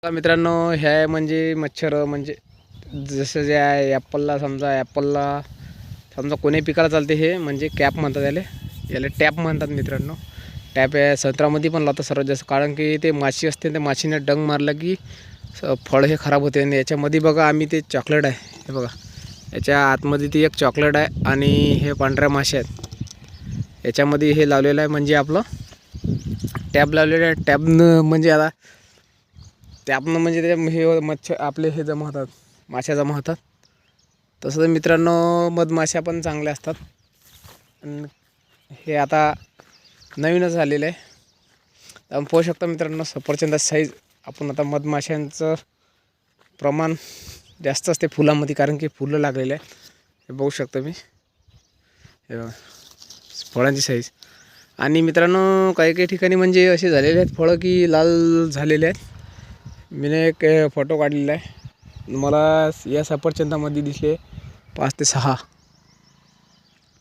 मित्रांनो ह्या म्हणजे मच्छर म्हणजे जसं जे आहे ॲपलला समजा कोणी पिकाला चालते हे म्हणजे कॅप म्हणतात याला टॅप म्हणतात मित्रांनो. टॅप आहे संत्र्यामध्ये पण लावतात सर्वात जास्त, कारण की ते माशी असते, त्या माशीने डंग मारला की फळ हे खराब होते. आणि याच्यामध्ये बघा आम्ही ते चॉकलेट आहे हे बघा, याच्या आतमध्ये ती एक चॉकलेट आहे आणि हे पांढऱ्या माश्या आहेत याच्यामध्ये हे लावलेलं आहे. म्हणजे आपलं टॅब लावलेलं आहे. टॅबनं म्हणजे आता त्यातनं म्हणजे ते हे मच्छर आपले हे जमा होतात, माश्या जमा होतात. तसं मित्रांनो मधमाशा पण चांगल्या असतात. हे आता नवीनच आलेलं आहे. आपण पाहू शकता मित्रांनो सफरचंदाची साईज. आपण आता मधमाशांचं प्रमाण जास्त असते फुलामध्ये, कारण की फुलं लागलेले आहे. हे बघू शकता मी, हे बघा फळांची साईज. आणि मित्रांनो काही काही ठिकाणी म्हणजे असे झालेले आहेत फळं की लाल झालेले आहेत. मीने एक फोटो काढलेला आहे, मला या सफरचंदामध्ये दिसले 5 ते 6